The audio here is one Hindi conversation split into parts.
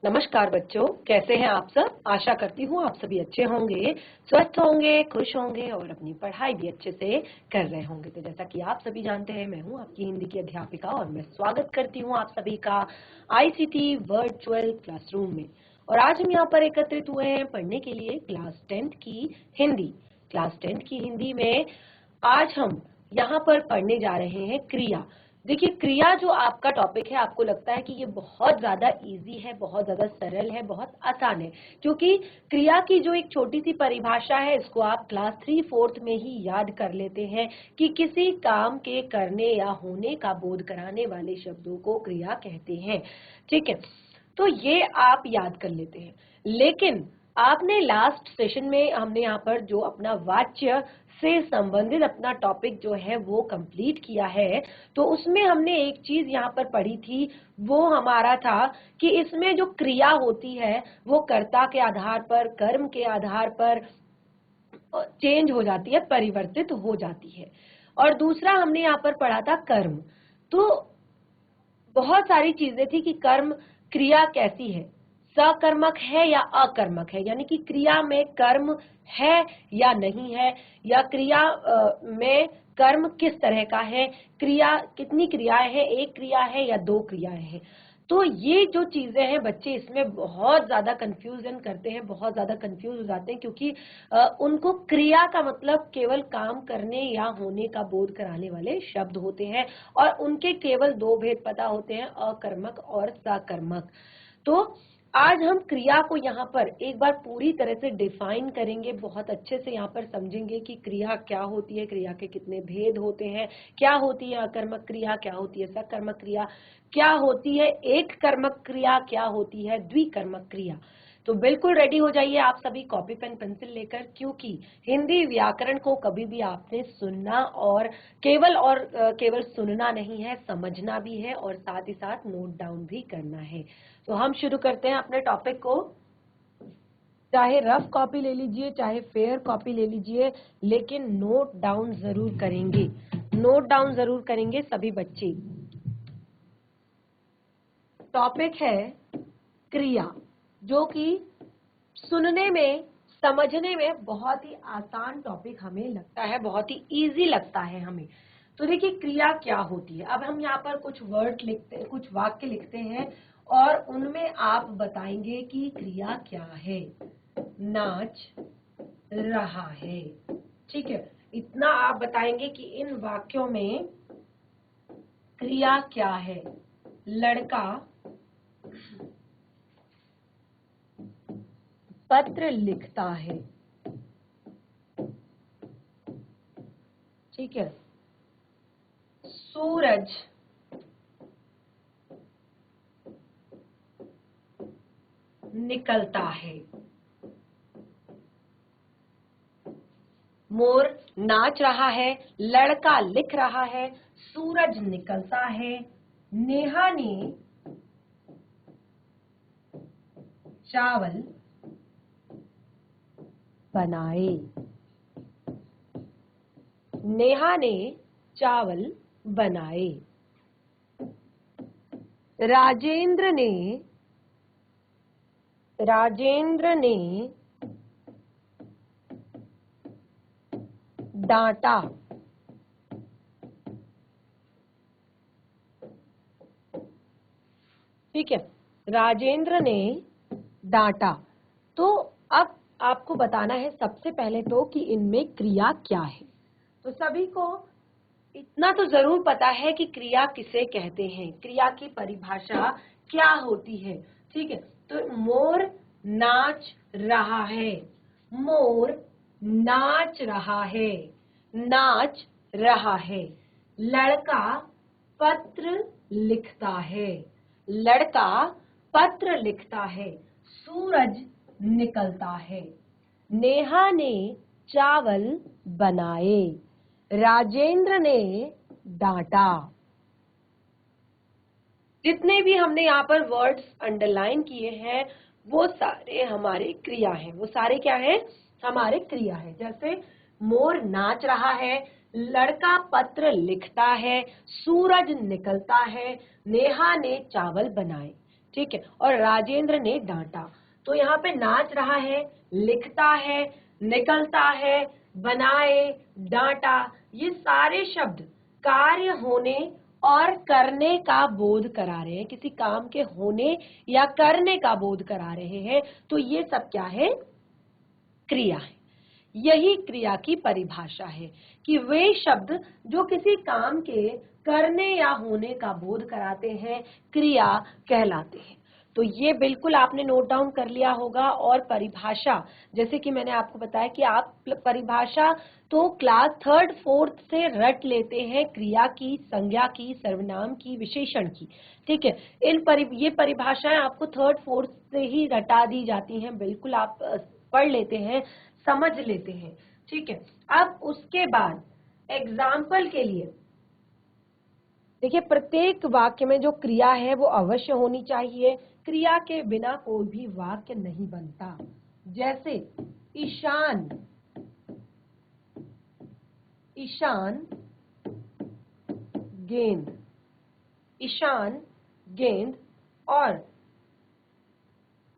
नमस्कार बच्चों, कैसे हैं आप सब। आशा करती हूँ आप सभी अच्छे होंगे, स्वस्थ होंगे, खुश होंगे और अपनी पढ़ाई भी अच्छे से कर रहे होंगे। तो जैसा कि आप सभी जानते हैं, मैं हूँ आपकी हिंदी की अध्यापिका और मैं स्वागत करती हूँ आप सभी का आईसीटी वर्चुअल क्लासरूम में। और आज हम यहाँ पर एकत्रित हुए हैं पढ़ने के लिए क्लास 10th की हिंदी। क्लास 10th की हिंदी में आज हम यहाँ पर पढ़ने जा रहे हैं क्रिया। देखिए, क्रिया जो आपका टॉपिक है, आपको लगता है कि ये बहुत ज्यादा इजी है, बहुत ज्यादा सरल है, बहुत आसान है, क्योंकि क्रिया की जो एक छोटी सी परिभाषा है, इसको आप क्लास 3/4 में ही याद कर लेते हैं कि किसी काम के करने या होने का बोध कराने वाले शब्दों को क्रिया कहते हैं। ठीक है, तो ये आप याद कर लेते हैं। लेकिन आपने लास्ट सेशन में हमने यहाँ पर जो अपना वाच्य से संबंधित अपना टॉपिक जो है वो कंप्लीट किया है, तो उसमें हमने एक चीज यहाँ पर पढ़ी थी, वो हमारा था कि इसमें जो क्रिया होती है वो कर्ता के आधार पर, कर्म के आधार पर चेंज हो जाती है, परिवर्तित हो जाती है। और दूसरा हमने यहाँ पर पढ़ा था कर्म। तो बहुत सारी चीजें थी कि कर्म क्रिया कैसी है, सकर्मक है या अकर्मक है, यानी कि क्रिया में कर्म है या नहीं है, या क्रिया में कर्म किस तरह का है, क्रिया कितनी क्रियाएं हैं, एक क्रिया है या दो क्रियाएं हैं। तो ये जो चीजें हैं बच्चे इसमें बहुत ज्यादा कंफ्यूजन करते हैं, बहुत ज्यादा कंफ्यूज हो जाते हैं, क्योंकि उनको क्रिया का मतलब केवल काम करने या होने का बोध कराने वाले शब्द होते हैं और उनके केवल दो भेद पता होते हैं, अकर्मक और सकर्मक। तो आज हम क्रिया को यहाँ पर एक बार पूरी तरह से डिफाइन करेंगे, बहुत अच्छे से यहाँ पर समझेंगे कि क्रिया क्या होती है, क्रिया के कितने भेद होते हैं, क्या होती है अकर्मक क्रिया, क्या होती है सकर्मक क्रिया, क्या होती है एक कर्मक क्रिया, क्या होती है द्विकर्मक क्रिया। तो बिल्कुल रेडी हो जाइए आप सभी कॉपी पेन पेंसिल लेकर, क्योंकि हिंदी व्याकरण को कभी भी आपने सुनना और केवल सुनना नहीं है, समझना भी है और साथ ही साथ नोट डाउन भी करना है। तो हम शुरू करते हैं अपने टॉपिक को। चाहे रफ कॉपी ले लीजिए, चाहे फेयर कॉपी ले लीजिए, लेकिन नोट डाउन जरूर करेंगे, नोट डाउन जरूर करेंगे सभी बच्चे। टॉपिक है क्रिया, जो कि सुनने में, समझने में बहुत ही आसान टॉपिक हमें लगता है, बहुत ही इजी लगता है हमें। तो देखिए, क्रिया क्या होती है। अब हम यहाँ पर कुछ वर्ड लिखते हैं, कुछ वाक्य लिखते हैं और उनमें आप बताएंगे कि क्रिया क्या है। नाच रहा है, ठीक है, इतना आप बताएंगे कि इन वाक्यों में क्रिया क्या है। लड़का पत्र लिखता है, ठीक है। सूरज निकलता है। मोर नाच रहा है, लड़का लिख रहा है, सूरज निकलता है। नेहा ने चावल बनाए। नेहा ने चावल बनाए। राजेंद्र ने डांटा। ठीक है, राजेंद्र ने डांटा। तो अब आपको बताना है सबसे पहले तो कि इनमें क्रिया क्या है। तो सभी को इतना तो जरूर पता है कि क्रिया किसे कहते हैं, क्रिया की परिभाषा क्या होती है। ठीक है, तो मोर नाच रहा है, मोर नाच रहा है, नाच रहा है। लड़का पत्र लिखता है, लड़का पत्र लिखता है। सूरज निकलता है। नेहा ने चावल बनाए। राजेंद्र ने डांटा। जितने भी हमने यहाँ पर वर्ड्स अंडरलाइन किए हैं वो सारे हमारे क्रिया हैं, वो सारे क्या हैं, हमारे क्रिया हैं। जैसे मोर नाच रहा है, लड़का पत्र लिखता है, सूरज निकलता है, नेहा ने चावल बनाए। ठीक है। और राजेंद्र ने डांटा, तो यहाँ पे नाच रहा है, लिखता है, निकलता है, बनाए, डांटा, ये सारे शब्द कार्य होने और करने का बोध करा रहे हैं, किसी काम के होने या करने का बोध करा रहे हैं। तो ये सब क्या है? क्रिया है। यही क्रिया की परिभाषा है कि वे शब्द जो किसी काम के करने या होने का बोध कराते हैं, क्रिया कहलाते हैं। तो ये बिल्कुल आपने नोट डाउन कर लिया होगा। और परिभाषा, जैसे कि मैंने आपको बताया कि आप परिभाषा तो क्लास 3rd 4th से रट लेते हैं, क्रिया की, संज्ञा की, सर्वनाम की, विशेषण की। ठीक है, ये परिभाषाएं आपको 3rd 4th से ही रटा दी जाती हैं, बिल्कुल आप पढ़ लेते हैं, समझ लेते हैं। ठीक है, अब उसके बाद एग्जाम्पल के लिए देखिए, प्रत्येक वाक्य में जो क्रिया है वो अवश्य होनी चाहिए। क्रिया के बिना कोई भी वाक्य नहीं बनता। जैसे ईशान, ईशान गेंद, ईशान गेंद, और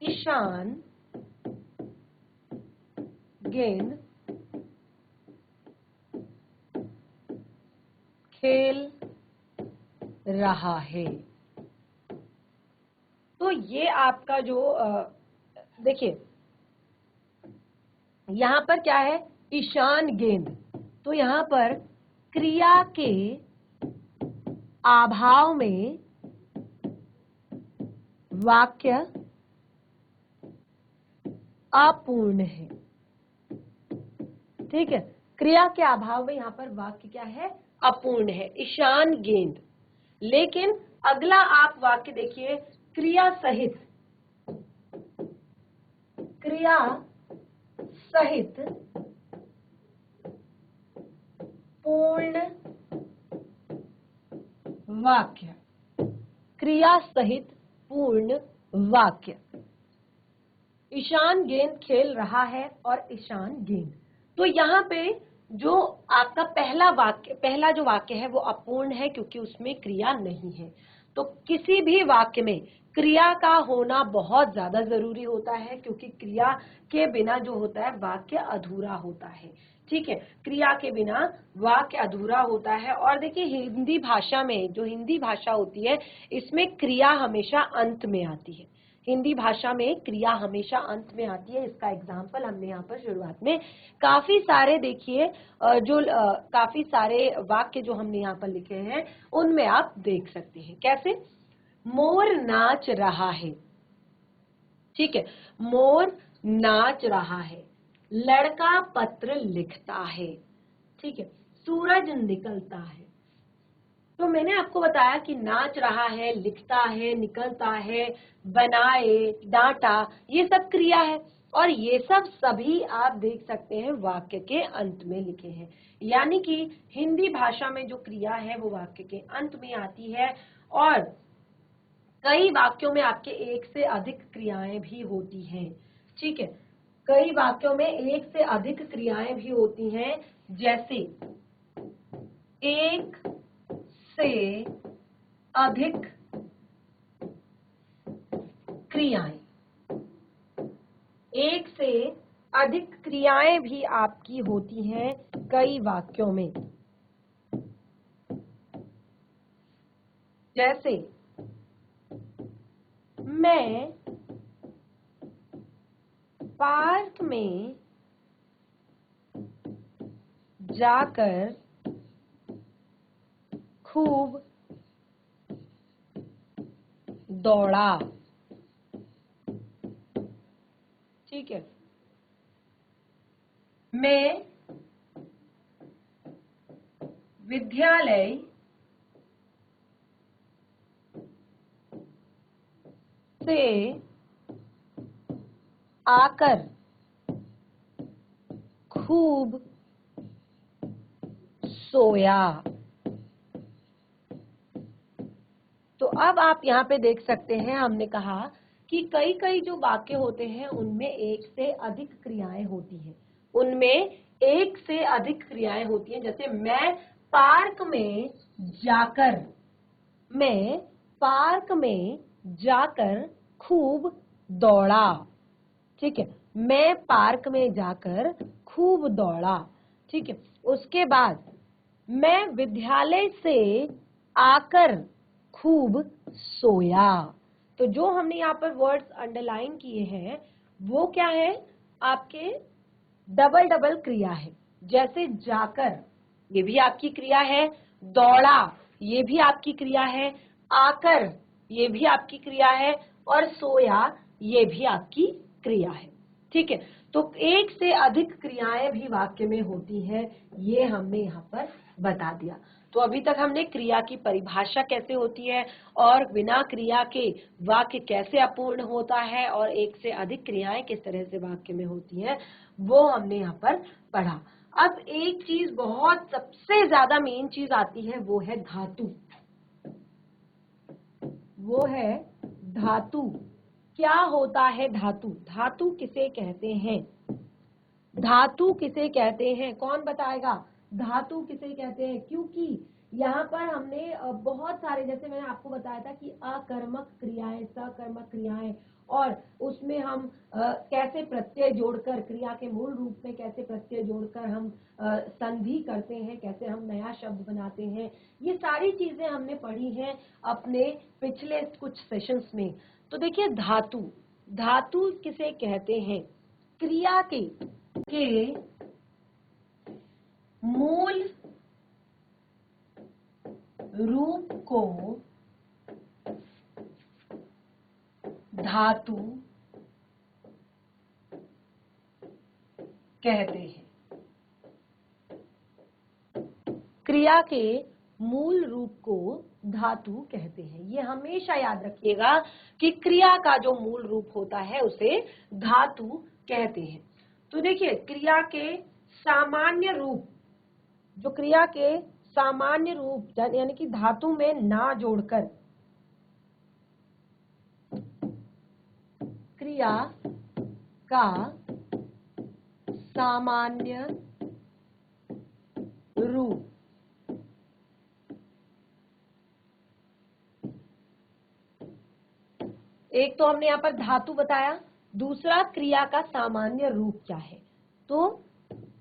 ईशान गेंद खेल रहा है। तो ये आपका जो देखिए यहां पर क्या है? ईशान गेंद। तो यहां पर क्रिया के अभाव में वाक्य अपूर्ण है। ठीक है, क्रिया के अभाव में यहां पर वाक्य क्या है? अपूर्ण है, ईशान गेंद। लेकिन अगला आप वाक्य देखिए, क्रिया सहित, क्रिया सहित पूर्ण वाक्य, क्रिया सहित पूर्ण वाक्य। ईशान गेंद खेल रहा है और ईशान गेंद। तो यहाँ पे जो आपका पहला जो वाक्य है वो अपूर्ण है, क्योंकि उसमें क्रिया नहीं है। तो किसी भी वाक्य में क्रिया का होना बहुत ज्यादा जरूरी होता है, क्योंकि क्रिया के बिना जो होता है वाक्य अधूरा होता है। ठीक है, क्रिया के बिना वाक्य अधूरा होता है। और देखिए, हिंदी भाषा में, जो हिंदी भाषा होती है, इसमें क्रिया हमेशा अंत में आती है। हिंदी भाषा में क्रिया हमेशा अंत में आती है। इसका एग्जाम्पल हमने यहाँ पर शुरुआत में काफी सारे देखिए, काफी सारे वाक्य जो हमने यहाँ पर लिखे हैं उनमें आप देख सकते हैं। कैसे? मोर नाच रहा है। ठीक है, मोर नाच रहा है, लड़का पत्र लिखता है। ठीक है, सूरज निकलता है। तो मैंने आपको बताया कि नाच रहा है, लिखता है, निकलता है, बनाए, डांटा, ये सब क्रिया है। और ये सब सभी आप देख सकते हैं वाक्य के अंत में लिखे हैं। यानी कि हिंदी भाषा में जो क्रिया है वो वाक्य के अंत में आती है। और कई वाक्यों में आपके एक से अधिक क्रियाएं भी होती हैं। ठीक है, कई वाक्यों में एक से अधिक क्रियाएं भी होती हैं। जैसे एक से अधिक क्रियाएं, एक से अधिक क्रियाएं भी आपकी होती हैं कई वाक्यों में। जैसे मैं पार्क में जाकर खूब दौड़ा। ठीक है, मैं विद्यालय से आकर खूब सोया। तो अब आप यहाँ पे देख सकते हैं, हमने कहा कि कई कई जो वाक्य होते हैं उनमें एक से अधिक क्रियाएं होती हैं, उनमें एक से अधिक क्रियाएं होती हैं। जैसे मैं पार्क में जाकर, मैं पार्क में जाकर खूब दौड़ा। ठीक है, मैं पार्क में जाकर खूब दौड़ा। ठीक है, उसके बाद मैं विद्यालय से आकर खूब सोया। तो जो हमने यहाँ पर वर्ड्स अंडरलाइन किए हैं वो क्या है, आपके डबल डबल क्रिया है। जैसे जाकर, ये भी आपकी क्रिया है, दौड़ा ये भी आपकी क्रिया है, आकर ये भी आपकी क्रिया है, और सोया ये भी आपकी क्रिया है। ठीक है, तो एक से अधिक क्रियाएं भी वाक्य में होती हैं, ये हमने यहाँ पर बता दिया। तो अभी तक हमने क्रिया की परिभाषा कैसे होती है और बिना क्रिया के वाक्य कैसे अपूर्ण होता है और एक से अधिक क्रियाएं किस तरह से वाक्य में होती हैं वो हमने यहाँ पर पढ़ा। अब एक चीज बहुत सबसे ज्यादा मेन चीज आती है, वो है धातु। वो है धातु। क्या होता है धातु? धातु किसे कहते हैं? धातु किसे कहते हैं? कौन बताएगा धातु किसे कहते हैं? क्योंकि यहाँ पर हमने बहुत सारे, जैसे मैंने आपको बताया था कि अकर्मक क्रियाएं, सकर्मक क्रियाएं, और उसमें हम कैसे प्रत्यय जोड़कर, क्रिया के मूल रूप में कैसे प्रत्यय जोड़कर हम संधि करते हैं, कैसे हम नया शब्द बनाते हैं, ये सारी चीजें हमने पढ़ी हैं अपने पिछले कुछ सेशंस में। तो देखिए धातु, धातु किसे कहते हैं? क्रिया के मूल रूप को धातु कहते हैं। क्रिया के मूल रूप को धातु कहते हैं। ये हमेशा याद रखिएगा कि क्रिया का जो मूल रूप होता है उसे धातु कहते हैं। तो देखिए क्रिया के सामान्य रूप, जो क्रिया के सामान्य रूप यानी कि धातु में ना जोड़कर क्रिया का सामान्य रूप, एक तो हमने यहाँ पर धातु बताया, दूसरा क्रिया का सामान्य रूप क्या है? तो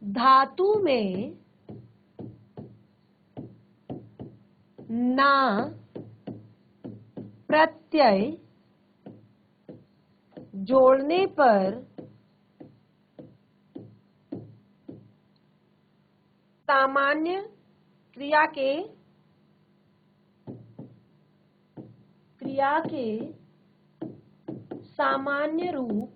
धातु में ना प्रत्यय जोड़ने पर सामान्य क्रिया के सामान्य रूप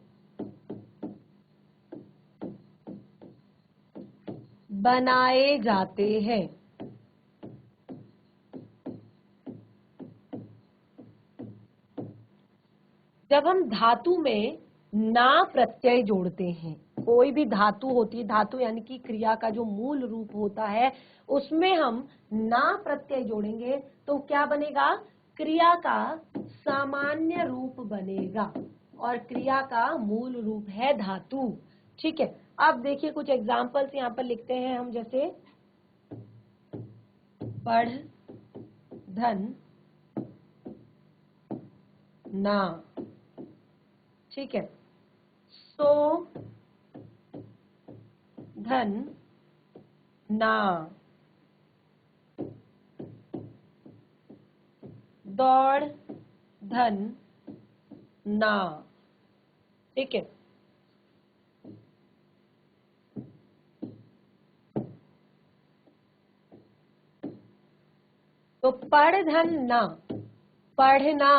बनाए जाते हैं। जब हम धातु में ना प्रत्यय जोड़ते हैं, कोई भी धातु होती है, धातु यानी कि क्रिया का जो मूल रूप होता है उसमें हम ना प्रत्यय जोड़ेंगे तो क्या बनेगा? क्रिया का सामान्य रूप बनेगा, और क्रिया का मूल रूप है धातु। ठीक है, अब देखिए कुछ एग्जांपल्स यहाँ पर लिखते हैं हम, जैसे पढ़, धन, ना। ठीक है, सो, धन, ना, दौड़, धन, ना। ठीक है, तो पढ़, धन, ना, पढ़ना।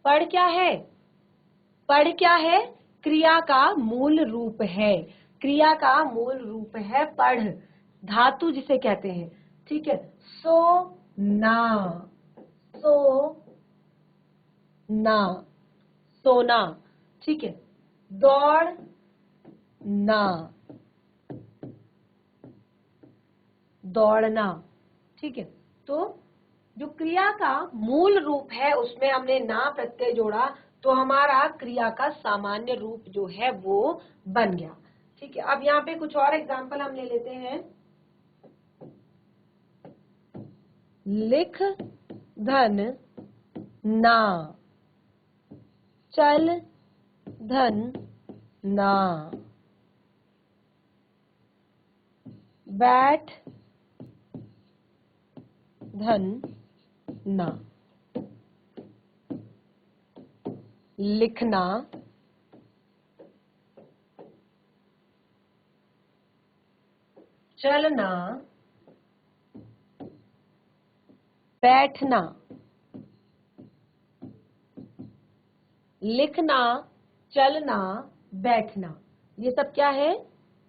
पढ़ क्या है? पढ़ क्या है? क्रिया का मूल रूप है। क्रिया का मूल रूप है पढ़, धातु जिसे कहते हैं। ठीक है, सो ना, सो ना, सोना। ठीक है, दौड़ ना, दौड़ना। ठीक है, तो जो क्रिया का मूल रूप है उसमें हमने ना प्रत्यय जोड़ा तो हमारा क्रिया का सामान्य रूप जो है वो बन गया। ठीक है, अब यहाँ पे कुछ और एग्जांपल हम ले लेते हैं। लिख, धन, ना, चल धन ना, बैठ धन ना, लिखना, चलना, बैठना, लिखना, चलना, बैठना, ये सब क्या है?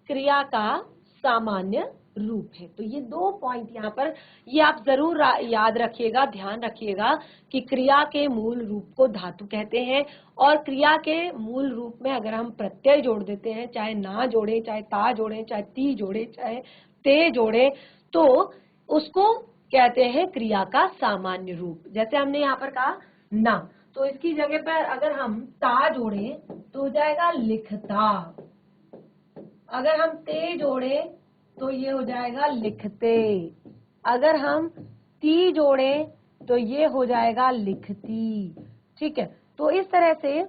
क्रिया का सामान्य रूप है। तो ये 2 पॉइंट यहाँ पर ये आप जरूर याद रखिएगा, ध्यान रखिएगा कि क्रिया के मूल रूप को धातु कहते हैं और क्रिया के मूल रूप में अगर हम प्रत्यय जोड़ देते हैं, चाहे ना जोड़े, चाहे ता जोड़े, चाहे ती जोड़े, चाहे ते जोड़े, तो उसको कहते हैं क्रिया का सामान्य रूप। जैसे हमने यहाँ पर कहा ना, तो इसकी जगह पर अगर हम ता जोड़े तो हो जाएगा लिखता, अगर हम ते जोड़े तो ये हो जाएगा लिखते, अगर हम ती जोड़े तो ये हो जाएगा लिखती। ठीक है, तो इस तरह से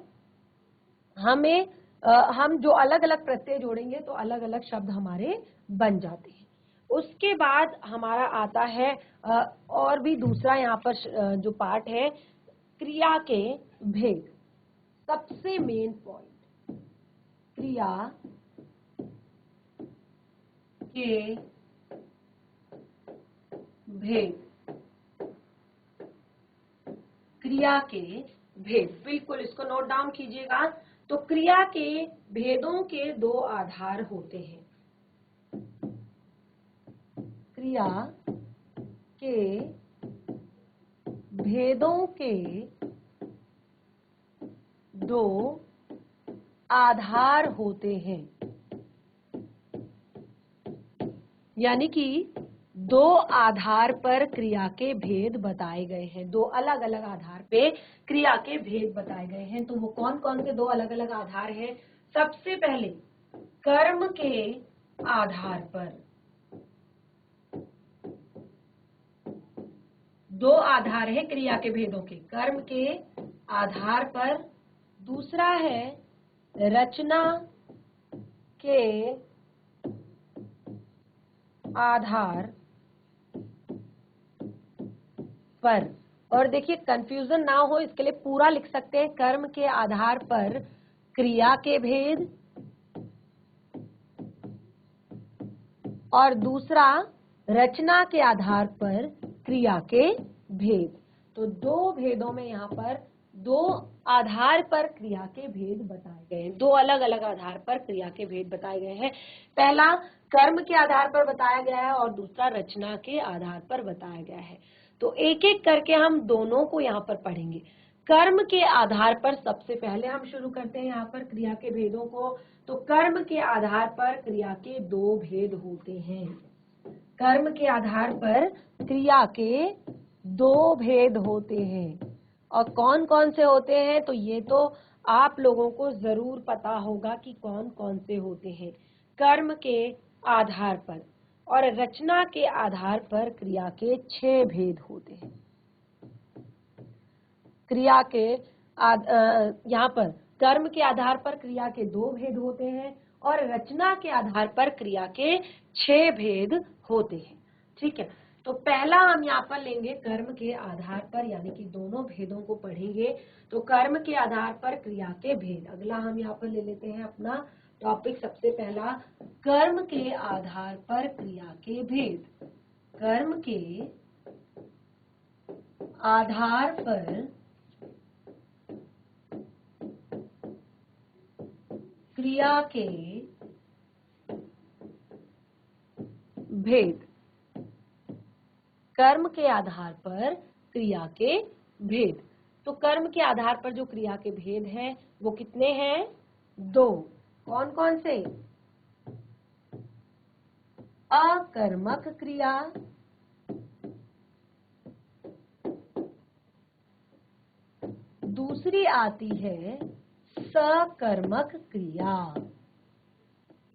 हम जो अलग अलग प्रत्यय जोड़ेंगे तो अलग अलग शब्द हमारे बन जाते हैं। उसके बाद हमारा आता है और भी दूसरा यहाँ पर जो पार्ट है, क्रिया के भेद। सबसे मेन पॉइंट, क्रिया के भेद, क्रिया के भेद, बिल्कुल इसको नोट डाउन कीजिएगा। तो क्रिया के भेदों के 2 आधार होते हैं। क्रिया के भेदों के 2 आधार होते हैं, यानी कि 2 आधार पर क्रिया के भेद बताए गए हैं। 2 अलग अलग आधार पे क्रिया के भेद बताए गए हैं। तो वो कौन कौन से 2 अलग अलग आधार हैं? सबसे पहले कर्म के आधार पर, 2 आधार है क्रिया के भेदों के, कर्म के आधार पर, दूसरा है रचना के आधार पर। और देखिए कंफ्यूजन ना हो इसके लिए पूरा लिख सकते हैं, कर्म के आधार पर क्रिया के भेद और दूसरा रचना के आधार पर क्रिया के भेद। तो 2 भेदों में यहाँ पर 2 आधार पर क्रिया के भेद बताए गए हैं, 2 अलग अलग आधार पर क्रिया के भेद बताए गए हैं। पहला कर्म के आधार पर बताया गया है और दूसरा रचना के आधार पर बताया गया है। तो एक एक करके हम दोनों को यहाँ पर पढ़ेंगे। कर्म के आधार पर सबसे पहले हम शुरू करते हैं यहाँ पर क्रिया के भेदों को। तो कर्म के आधार पर क्रिया के 2 भेद होते हैं। कर्म के आधार पर क्रिया के 2 भेद होते हैं और कौन कौन से होते हैं? तो ये तो आप लोगों को जरूर पता होगा कि कौन कौन से होते हैं। कर्म के आधार पर और रचना के आधार पर क्रिया के 6 भेद होते हैं। क्रिया के यहाँ पर कर्म के आधार पर क्रिया के 2 भेद होते हैं और रचना के आधार पर क्रिया के 6 भेद होते हैं। ठीक है, तो पहला हम यहाँ पर लेंगे कर्म के आधार पर, यानी कि दोनों भेदों को पढ़ेंगे। तो कर्म के आधार पर क्रिया के भेद, अगला हम यहाँ पर ले लेते हैं अपना टॉपिक सबसे पहला, कर्म के आधार पर क्रिया के भेद। कर्म के आधार पर क्रिया के भेद। कर्म के आधार पर क्रिया के भेद। तो कर्म के आधार पर जो क्रिया के भेद हैं वो कितने हैं? 2। कौन कौन से? अकर्मक क्रिया दूसरी आती है सकर्मक क्रिया।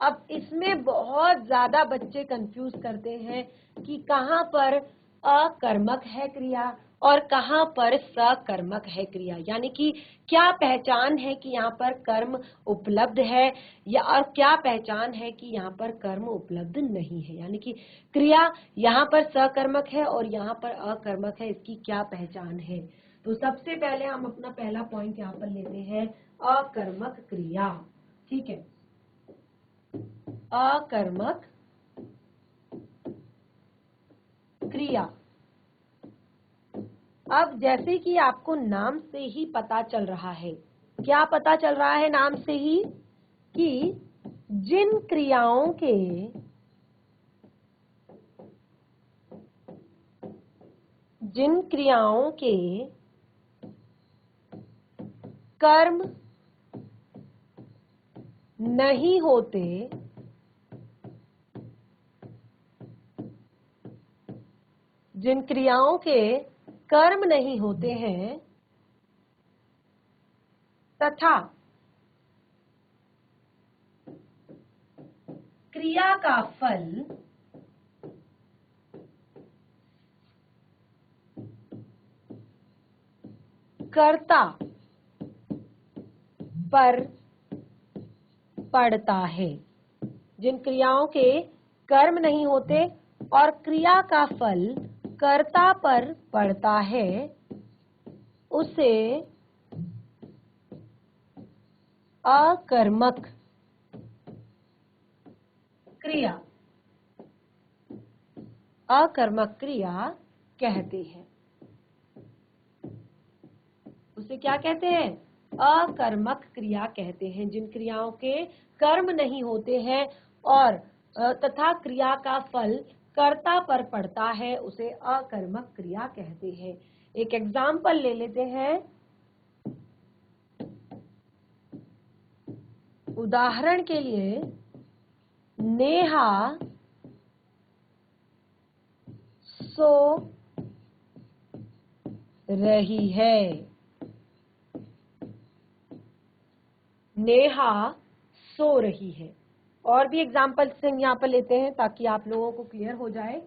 अब इसमें बहुत ज्यादा बच्चे कंफ्यूज करते हैं कि कहां पर अकर्मक है क्रिया और कहाँ पर सकर्मक है क्रिया, यानी कि क्या पहचान है कि यहाँ पर कर्म उपलब्ध है या और क्या पहचान है कि यहाँ पर कर्म उपलब्ध नहीं है, यानी कि क्रिया यहाँ पर सकर्मक है और यहाँ पर अकर्मक है, इसकी क्या पहचान है। तो सबसे पहले हम अपना पहला पॉइंट यहाँ पर लेते हैं अकर्मक क्रिया। ठीक है, अकर्मक क्रिया। अब जैसे कि आपको नाम से ही पता चल रहा है, क्या पता चल रहा है नाम से ही, कि जिन क्रियाओं के कर्म नहीं होते, जिन क्रियाओं के कर्म नहीं होते हैं तथा क्रिया का फल कर्ता पर पड़ता है, जिन क्रियाओं के कर्म नहीं होते और क्रिया का फल कर्ता पर पड़ता है, उसे अकर्मक क्रिया, अकर्मक क्रिया कहते हैं। उसे क्या कहते हैं? अकर्मक क्रिया कहते हैं। जिन क्रियाओं के कर्म नहीं होते हैं और तथा क्रिया का फल कर्ता पर पड़ता है, उसे अकर्मक क्रिया कहते हैं। एक एग्जाम्पल ले लेते हैं। उदाहरण के लिए, नेहा सो रही है। नेहा सो रही है। और भी एग्जाम्पल हम यहाँ पर लेते हैं ताकि आप लोगों को क्लियर हो जाए।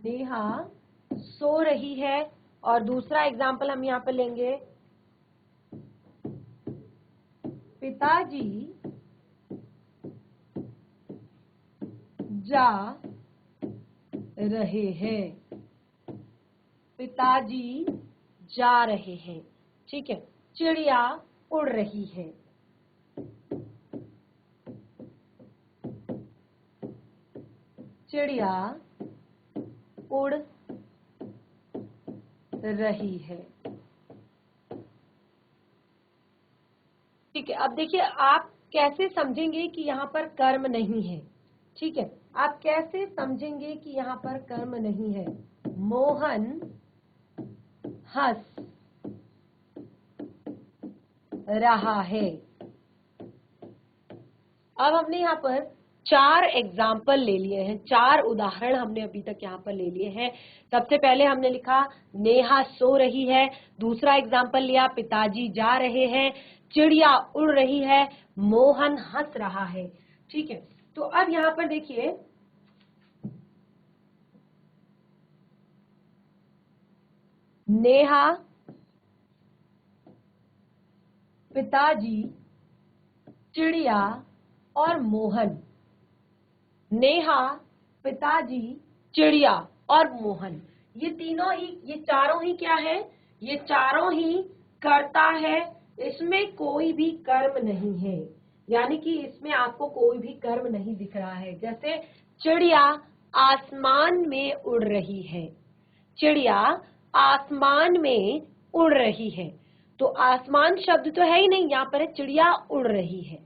नेहा सो रही है और दूसरा एग्जाम्पल हम यहाँ पर लेंगे, पिताजी जा रहे हैं। पिताजी जा रहे हैं। ठीक है। चिड़िया उड़ रही है। चिड़िया उड़ रही है। ठीक है। अब देखिए, आप कैसे समझेंगे कि यहाँ पर कर्म नहीं है। ठीक है, आप कैसे समझेंगे कि यहाँ पर कर्म नहीं है। मोहन हंस रहा है। अब हमने यहाँ पर 4 एग्जाम्पल ले लिए हैं, 4 उदाहरण हमने अभी तक यहाँ पर ले लिए हैं। सबसे पहले हमने लिखा नेहा सो रही है, दूसरा एग्जाम्पल लिया पिताजी जा रहे हैं, चिड़िया उड़ रही है, मोहन हंस रहा है। ठीक है, तो अब यहाँ पर देखिए, नेहा, पिताजी, चिड़िया और मोहन। नेहा, पिताजी, चिड़िया और मोहन, ये तीनों ही, ये चारों ही क्या है? ये चारों ही कर्ता है। इसमें कोई भी कर्म नहीं है, यानी कि इसमें आपको कोई भी कर्म नहीं दिख रहा है। जैसे चिड़िया आसमान में उड़ रही है। चिड़िया आसमान में उड़ रही है, तो आसमान शब्द तो है ही नहीं, यहाँ पर है चिड़िया उड़ रही है।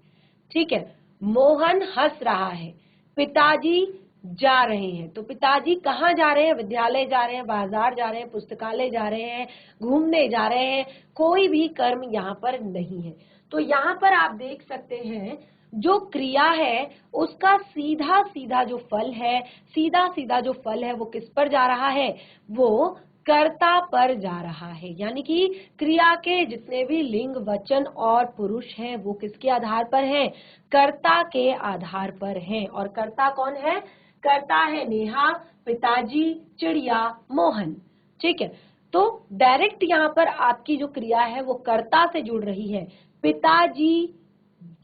ठीक है। मोहन हंस रहा है। पिताजी जा रहे हैं, तो पिताजी कहाँ जा रहे हैं? विद्यालय जा रहे हैं, बाजार जा रहे हैं, पुस्तकालय जा रहे हैं, घूमने जा रहे हैं। कोई भी कर्म यहाँ पर नहीं है। तो यहाँ पर आप देख सकते हैं, जो क्रिया है उसका सीधा सीधा जो फल है, सीधा सीधा जो फल है वो किस पर जा रहा है? वो कर्ता पर जा रहा है। यानी कि क्रिया के जितने भी लिंग, वचन और पुरुष हैं वो किसके आधार पर हैं? कर्ता के आधार पर हैं। और कर्ता कौन है? कर्ता है नेहा, पिताजी, चिड़िया, मोहन। ठीक है। तो डायरेक्ट यहाँ पर आपकी जो क्रिया है वो कर्ता से जुड़ रही है। पिताजी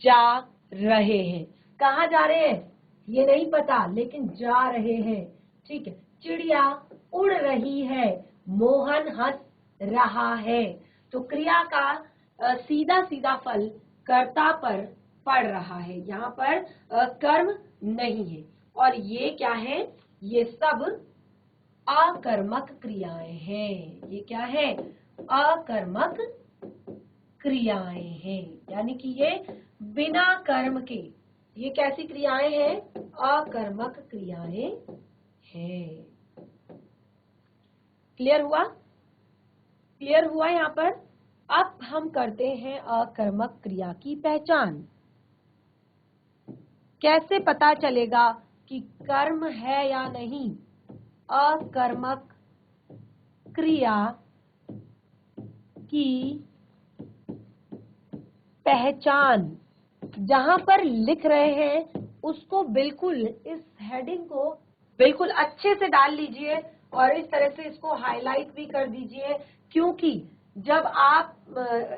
जा रहे हैं। कहाँ जा रहे हैं ये नहीं पता, लेकिन जा रहे हैं। ठीक है। चिड़िया उड़ रही है, मोहन हंस रहा है। तो क्रिया का सीधा सीधा फल कर्ता पर पड़ रहा है। यहाँ पर कर्म नहीं है। और ये क्या है, ये सब अकर्मक क्रियाएं हैं। ये क्या है, अकर्मक क्रियाएं हैं, यानी कि ये बिना कर्म के, ये कैसी क्रियाएं हैं, अकर्मक क्रियाएं हैं। क्लियर हुआ, क्लियर हुआ यहाँ पर। अब हम करते हैं अकर्मक क्रिया की पहचान। कैसे पता चलेगा कि कर्म है या नहीं। अकर्मक क्रिया की पहचान, जहां पर लिख रहे हैं उसको बिल्कुल, इस हेडिंग को बिल्कुल अच्छे से डाल लीजिए और इस तरह से इसको हाईलाइट भी कर दीजिए, क्योंकि जब आप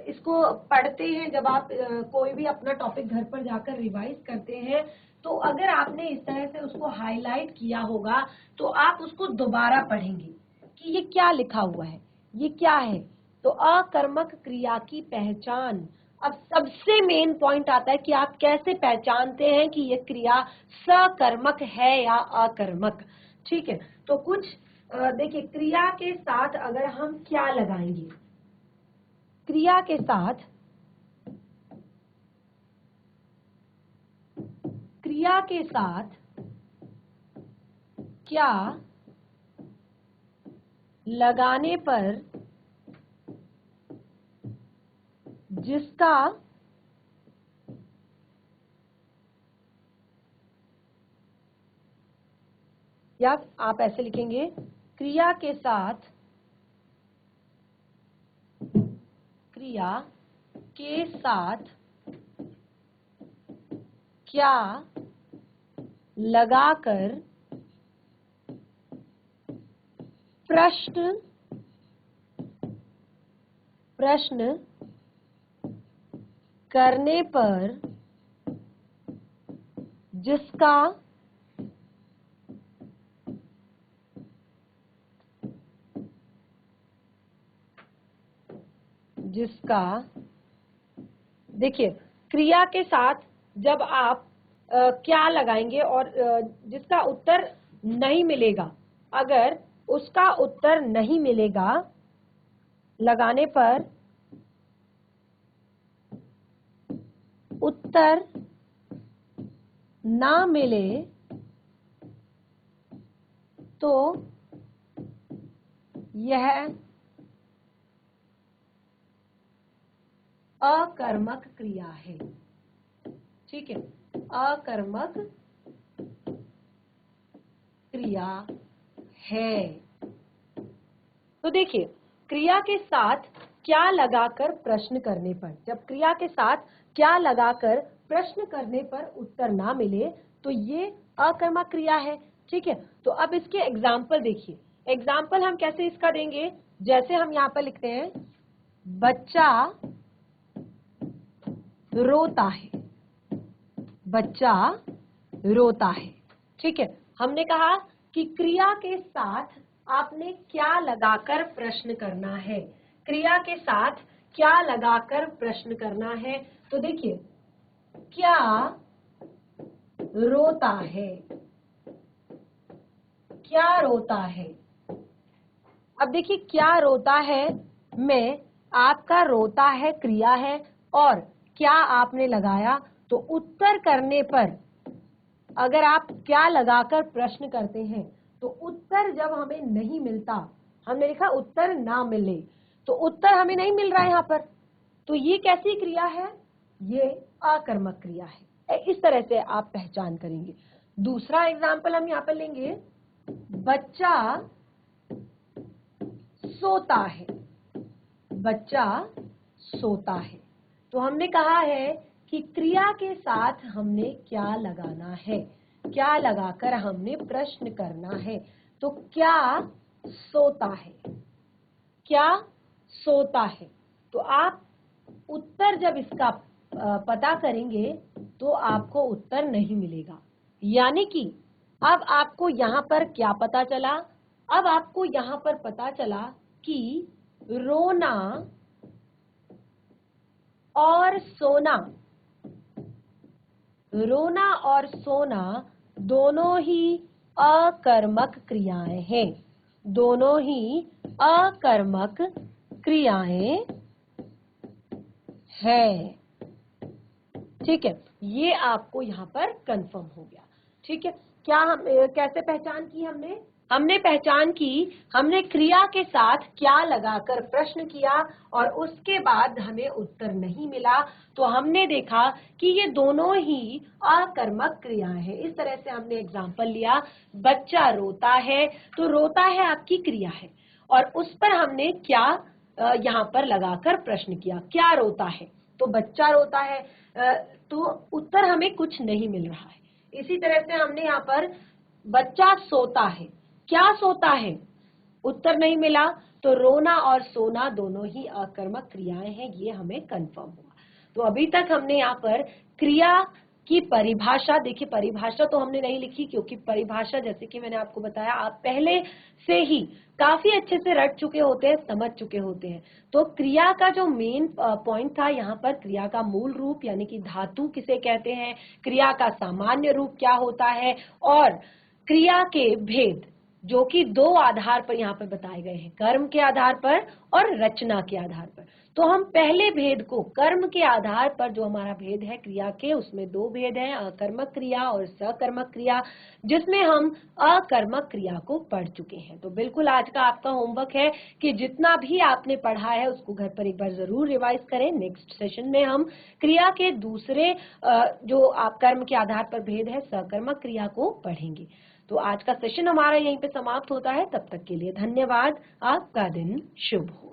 इसको पढ़ते हैं, जब आप कोई भी अपना टॉपिक घर पर जाकर रिवाइज करते हैं, तो अगर आपने इस तरह से उसको हाईलाइट किया होगा तो आप उसको दोबारा पढ़ेंगे कि ये क्या लिखा हुआ है, ये क्या है। तो अकर्मक क्रिया की पहचान। अब सबसे मेन पॉइंट आता है कि आप कैसे पहचानते हैं कि ये क्रिया सकर्मक है या अकर्मक। ठीक है। तो कुछ देखिए, क्रिया के साथ अगर हम क्या लगाएंगे, क्रिया के साथ, क्रिया के साथ क्या लगाने पर जिसका या आप ऐसे लिखेंगे, क्रिया के साथ, क्रिया के साथ क्या लगाकर प्रश्न करने पर जिसका देखिए, क्रिया के साथ जब आप क्या लगाएंगे और जिसका उत्तर नहीं मिलेगा, अगर उसका उत्तर नहीं मिलेगा लगाने पर, उत्तर ना मिले तो यह अकर्मक क्रिया है। ठीक है, अकर्मक क्रिया है। तो देखिए, क्रिया के साथ क्या लगाकर प्रश्न करने पर, जब क्रिया के साथ क्या लगाकर प्रश्न करने पर उत्तर ना मिले तो ये अकर्मक क्रिया है। ठीक है। तो अब इसके एग्जाम्पल देखिए, एग्जाम्पल हम कैसे इसका देंगे, जैसे हम यहाँ पर लिखते हैं, बच्चा रोता है, बच्चा रोता है। ठीक है। हमने कहा कि क्रिया के साथ आपने क्या लगाकर प्रश्न करना है, क्रिया के साथ क्या लगाकर प्रश्न करना है। तो देखिए, क्या रोता है, क्या रोता है। अब देखिए, क्या रोता है में आपका रोता है क्रिया है, और क्या आपने लगाया, तो उत्तर करने पर अगर आप क्या लगाकर प्रश्न करते हैं तो उत्तर जब हमें नहीं मिलता, हमने लिखा उत्तर ना मिले, तो उत्तर हमें नहीं मिल रहा है यहाँ पर, तो ये कैसी क्रिया है, ये अकर्मक क्रिया है। इस तरह से आप पहचान करेंगे। दूसरा एग्जाम्पल हम यहाँ पर लेंगे, बच्चा सोता है, बच्चा सोता है। तो हमने कहा है कि क्रिया के साथ हमने क्या लगाना है, क्या लगाकर हमने प्रश्न करना है। तो क्या सोता है, क्या सोता है। तो आप उत्तर जब इसका पता करेंगे तो आपको उत्तर नहीं मिलेगा। यानी कि अब आपको यहां पर क्या पता चला, अब आपको यहां पर पता चला कि रोना और सोना, रोना और सोना दोनों ही अकर्मक क्रियाएं हैं, दोनों ही अकर्मक क्रियाएं हैं। ठीक है, ये आपको यहाँ पर कंफर्म हो गया। ठीक है, क्या हम कैसे पहचान की हमने, हमने पहचान की, हमने क्रिया के साथ क्या लगाकर प्रश्न किया और उसके बाद हमें उत्तर नहीं मिला, तो हमने देखा कि ये दोनों ही अकर्मक क्रियाएं हैं। इस तरह से हमने एग्जाम्पल लिया, बच्चा रोता है, तो रोता है आपकी क्रिया है और उस पर हमने क्या यहाँ पर लगाकर प्रश्न किया, क्या रोता है, तो बच्चा रोता है, तो उत्तर हमें कुछ नहीं मिल रहा है। इसी तरह से हमने यहाँ पर बच्चा सोता है, क्या सोता है, उत्तर नहीं मिला, तो रोना और सोना दोनों ही अकर्मक क्रियाएं हैं, ये हमें कंफर्म हुआ। तो अभी तक हमने यहाँ पर क्रिया की परिभाषा देखिए, परिभाषा तो हमने नहीं लिखी क्योंकि परिभाषा जैसे कि मैंने आपको बताया आप पहले से ही काफी अच्छे से रट चुके होते हैं, समझ चुके होते हैं। तो क्रिया का जो मेन पॉइंट था यहाँ पर, क्रिया का मूल रूप यानी कि धातु किसे कहते हैं, क्रिया का सामान्य रूप क्या होता है और क्रिया के भेद जो कि दो आधार पर यहाँ पर बताए गए हैं, कर्म के आधार पर और रचना के आधार पर। तो हम पहले भेद को, कर्म के आधार पर जो हमारा भेद है क्रिया के, उसमें दो भेद हैं, अकर्मक क्रिया और सकर्मक क्रिया, जिसमें हम अकर्मक क्रिया को पढ़ चुके हैं। तो बिल्कुल आज का आपका होमवर्क है कि जितना भी आपने पढ़ा है उसको घर पर एक बार जरूर रिवाइज करें। नेक्स्ट सेशन में हम क्रिया के दूसरे जो आप कर्म के आधार पर भेद है, सकर्मक क्रिया को पढ़ेंगे। तो आज का सेशन हमारा यहीं पे समाप्त होता है। तब तक के लिए धन्यवाद। आपका दिन शुभ हो।